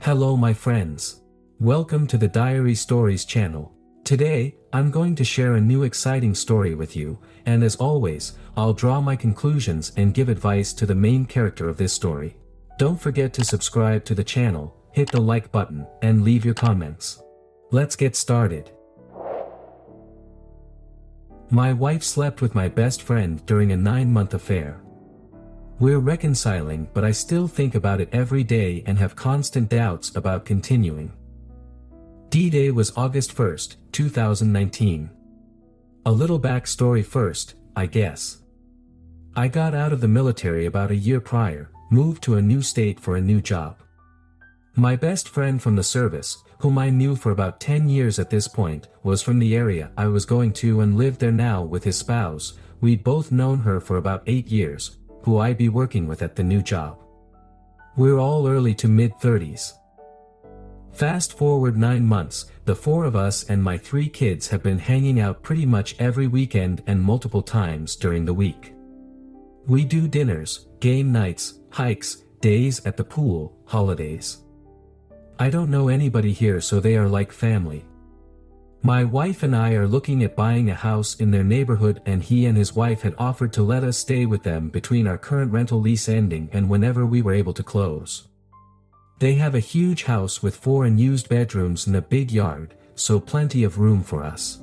Hello my friends. Welcome to the Diary Stories channel. Today, I'm going to share a new exciting story with you, and as always, I'll draw my conclusions and give advice to the main character of this story. Don't forget to subscribe to the channel, hit the like button, and leave your comments. Let's get started. My wife slept with my best friend during a 9-month affair. We're reconciling, but I still think about it every day and have constant doubts about continuing. D-Day was August 1st, 2019. A little backstory first, I guess. I got out of the military about a year prior, moved to a new state for a new job. My best friend from the service, whom I knew for about 10 years at this point, was from the area I was going to and lived there now with his spouse. We'd both known her for about 8 years. Who I'd be working with at the new job. We're all early to mid-30s. Fast forward 9 months, the 4 of us and my 3 kids have been hanging out pretty much every weekend and multiple times during the week. We do dinners, game nights, hikes, days at the pool, holidays. I don't know anybody here, so they are like family. My wife and I are looking at buying a house in their neighborhood, and he and his wife had offered to let us stay with them between our current rental lease ending and whenever we were able to close. They have a huge house with 4 unused bedrooms and a big yard, so plenty of room for us.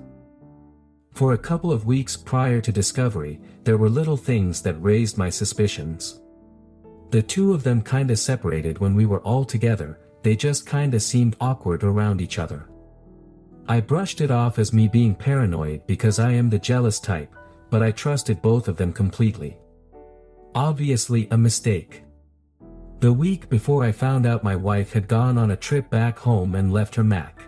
For a couple of weeks prior to discovery, there were little things that raised my suspicions. The 2 of them kinda separated when we were all together. They just kinda seemed awkward around each other. I brushed it off as me being paranoid because I am the jealous type, but I trusted both of them completely. Obviously a mistake. The week before, I found out my wife had gone on a trip back home and left her Mac.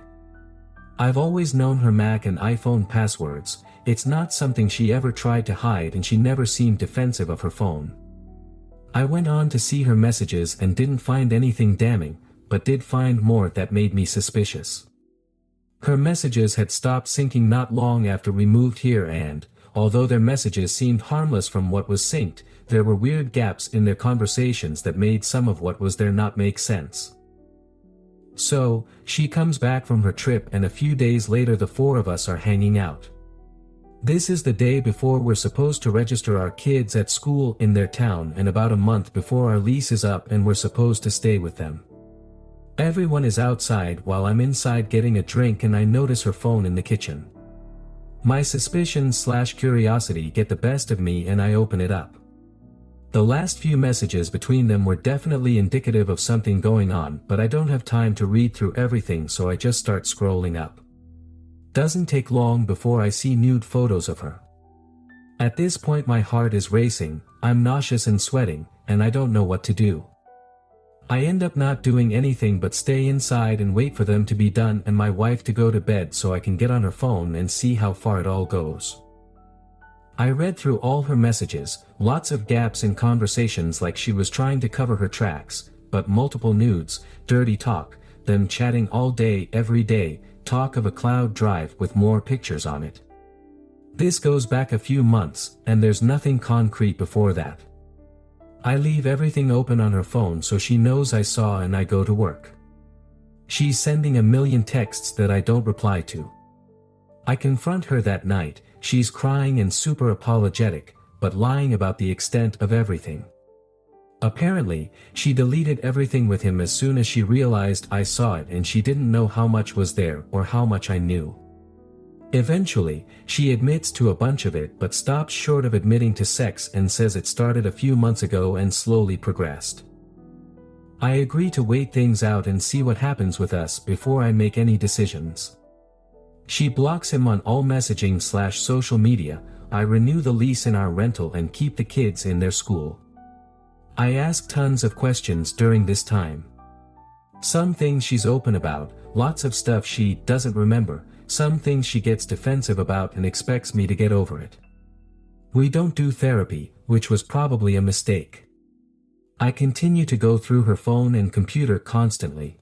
I've always known her Mac and iPhone passwords. It's not something she ever tried to hide, and she never seemed defensive of her phone. I went on to see her messages and didn't find anything damning, but did find more that made me suspicious. Her messages had stopped syncing not long after we moved here, and, although their messages seemed harmless from what was synced, there were weird gaps in their conversations that made some of what was there not make sense. So, she comes back from her trip, and a few days later the 4 of us are hanging out. This is the day before we're supposed to register our kids at school in their town, and about a month before our lease is up and we're supposed to stay with them. Everyone is outside while I'm inside getting a drink, and I notice her phone in the kitchen. My suspicions/curiosity get the best of me, and I open it up. The last few messages between them were definitely indicative of something going on, but I don't have time to read through everything, so I just start scrolling up. Doesn't take long before I see nude photos of her. At this point my heart is racing, I'm nauseous and sweating, and I don't know what to do. I end up not doing anything but stay inside and wait for them to be done and my wife to go to bed so I can get on her phone and see how far it all goes. I read through all her messages, lots of gaps in conversations like she was trying to cover her tracks, but multiple nudes, dirty talk, them chatting all day every day, talk of a cloud drive with more pictures on it. This goes back a few months, and there's nothing concrete before that. I leave everything open on her phone so she knows I saw, and I go to work. She's sending a million texts that I don't reply to. I confront her that night. She's crying and super apologetic, but lying about the extent of everything. Apparently, she deleted everything with him as soon as she realized I saw it, and she didn't know how much was there or how much I knew. Eventually, she admits to a bunch of it but stops short of admitting to sex and says it started a few months ago and slowly progressed. I agree to wait things out and see what happens with us before I make any decisions. She blocks him on all messaging/social media. I renew the lease in our rental and keep the kids in their school. I ask tons of questions during this time. Some things she's open about, lots of stuff she doesn't remember. Some things she gets defensive about and expects me to get over it. We don't do therapy, which was probably a mistake. I continue to go through her phone and computer constantly.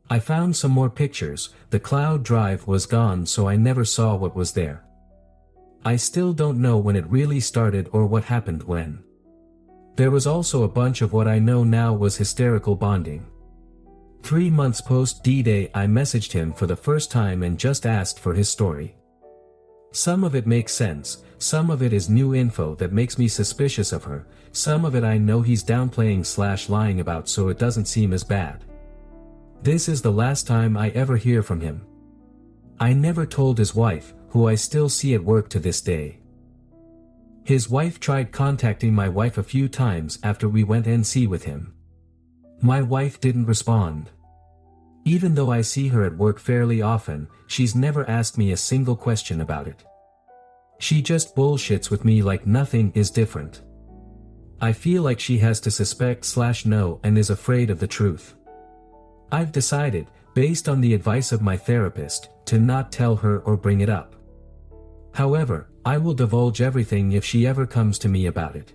I found some more pictures. The cloud drive was gone, so I never saw what was there. I still don't know when it really started or what happened when. There was also a bunch of what I know now was hysterical bonding. 3 months post D-Day I messaged him for the first time and just asked for his story. Some of it makes sense, some of it is new info that makes me suspicious of her, some of it I know he's downplaying/lying about so it doesn't seem as bad. This is the last time I ever hear from him. I never told his wife, who I still see at work to this day. His wife tried contacting my wife a few times after we went NC with him. My wife didn't respond. Even though I see her at work fairly often, she's never asked me a single question about it. She just bullshits with me like nothing is different. I feel like she has to suspect/know and is afraid of the truth. I've decided, based on the advice of my therapist, to not tell her or bring it up. However, I will divulge everything if she ever comes to me about it.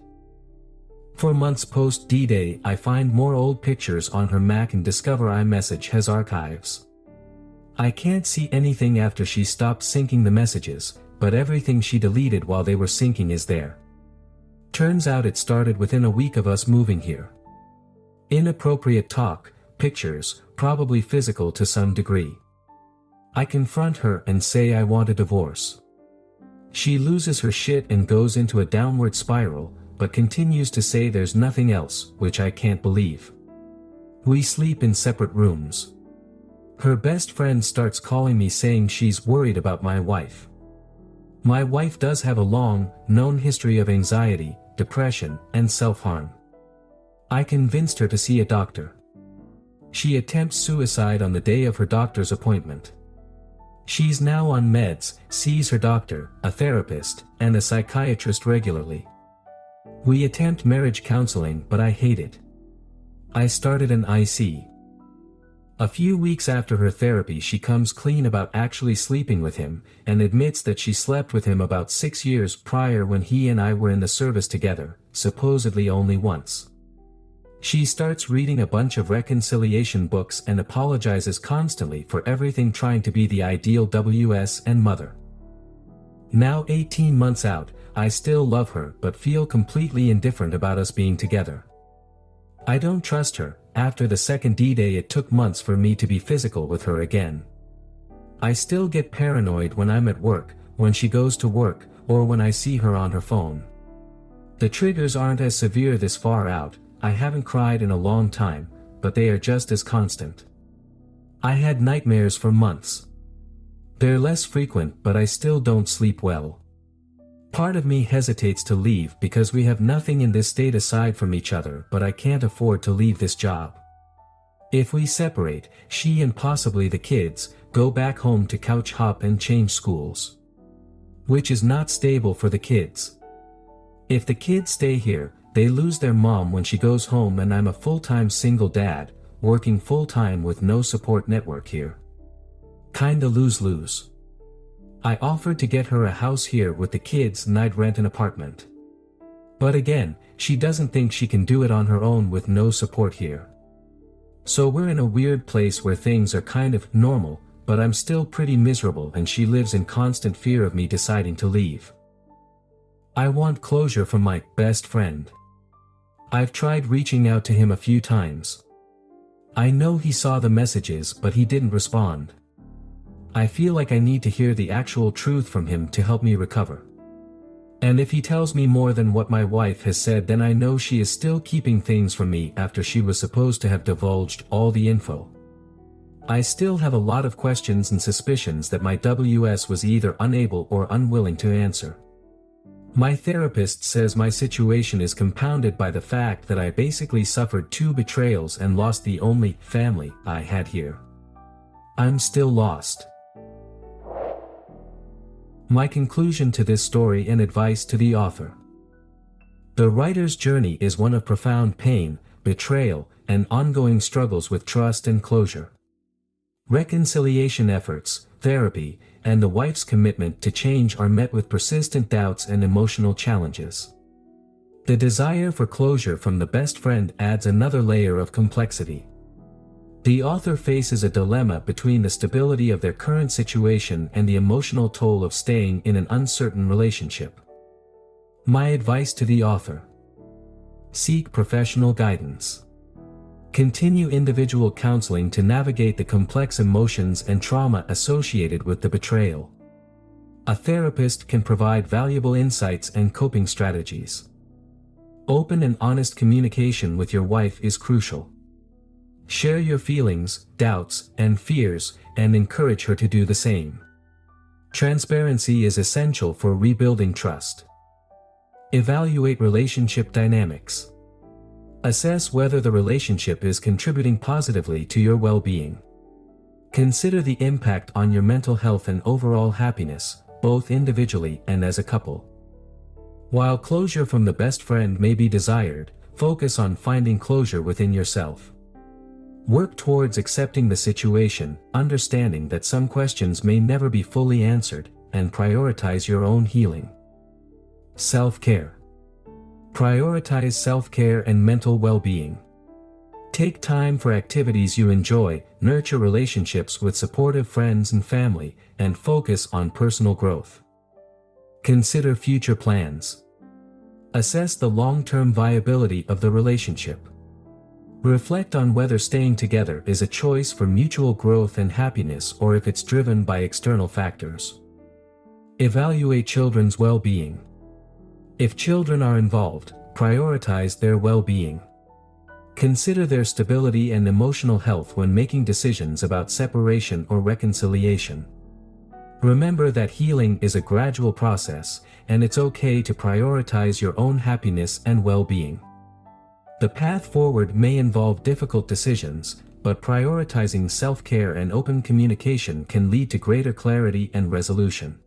4 months post D-Day I find more old pictures on her Mac and discover iMessage has archives. I can't see anything after she stopped syncing the messages, but everything she deleted while they were syncing is there. Turns out it started within a week of us moving here. Inappropriate talk, pictures, probably physical to some degree. I confront her and say I want a divorce. She loses her shit and goes into a downward spiral, but continues to say there's nothing else, which I can't believe. We sleep in separate rooms. Her best friend starts calling me saying she's worried about my wife. My wife does have a long, known history of anxiety, depression, and self-harm. I convinced her to see a doctor. She attempts suicide on the day of her doctor's appointment. She's now on meds, sees her doctor, a therapist, and a psychiatrist regularly. We attempt marriage counseling but I hate it. I started an IC. A few weeks after her therapy she comes clean about actually sleeping with him, and admits that she slept with him about 6 years prior when he and I were in the service together, supposedly only once. She starts reading a bunch of reconciliation books and apologizes constantly for everything, trying to be the ideal WS and mother. Now 18 months out, I still love her but feel completely indifferent about us being together. I don't trust her. After the second D-Day it took months for me to be physical with her again. I still get paranoid when I'm at work, when she goes to work, or when I see her on her phone. The triggers aren't as severe this far out. I haven't cried in a long time, but they are just as constant. I had nightmares for months. They're less frequent but I still don't sleep well. Part of me hesitates to leave because we have nothing in this state aside from each other, but I can't afford to leave this job. If we separate, she and possibly the kids go back home to couch hop and change schools. Which is not stable for the kids. If the kids stay here, they lose their mom when she goes home and I'm a full-time single dad, working full-time with no support network here. Kinda lose-lose. I offered to get her a house here with the kids and I'd rent an apartment. But again, she doesn't think she can do it on her own with no support here. So we're in a weird place where things are kind of normal, but I'm still pretty miserable and she lives in constant fear of me deciding to leave. I want closure from my best friend. I've tried reaching out to him a few times. I know he saw the messages but he didn't respond. I feel like I need to hear the actual truth from him to help me recover. And if he tells me more than what my wife has said, then I know she is still keeping things from me after she was supposed to have divulged all the info. I still have a lot of questions and suspicions that my WS was either unable or unwilling to answer. My therapist says my situation is compounded by the fact that I basically suffered 2 betrayals and lost the only family I had here. I'm still lost. My conclusion to this story and advice to the author. The writer's journey is one of profound pain, betrayal, and ongoing struggles with trust and closure. Reconciliation efforts, therapy, and the wife's commitment to change are met with persistent doubts and emotional challenges. The desire for closure from the best friend adds another layer of complexity. The author faces a dilemma between the stability of their current situation and the emotional toll of staying in an uncertain relationship. My advice to the author: seek professional guidance. Continue individual counseling to navigate the complex emotions and trauma associated with the betrayal. A therapist can provide valuable insights and coping strategies. Open and honest communication with your wife is crucial. Share your feelings, doubts, and fears, and encourage her to do the same. Transparency is essential for rebuilding trust. Evaluate relationship dynamics. Assess whether the relationship is contributing positively to your well-being. Consider the impact on your mental health and overall happiness, both individually and as a couple. While closure from the best friend may be desired, focus on finding closure within yourself. Work towards accepting the situation, understanding that some questions may never be fully answered, and prioritize your own healing. Self-care. Prioritize self-care and mental well-being. Take time for activities you enjoy, nurture relationships with supportive friends and family, and focus on personal growth. Consider future plans. Assess the long-term viability of the relationship. Reflect on whether staying together is a choice for mutual growth and happiness or if it's driven by external factors. Evaluate children's well-being. If children are involved, prioritize their well-being. Consider their stability and emotional health when making decisions about separation or reconciliation. Remember that healing is a gradual process, and it's okay to prioritize your own happiness and well-being. The path forward may involve difficult decisions, but prioritizing self-care and open communication can lead to greater clarity and resolution.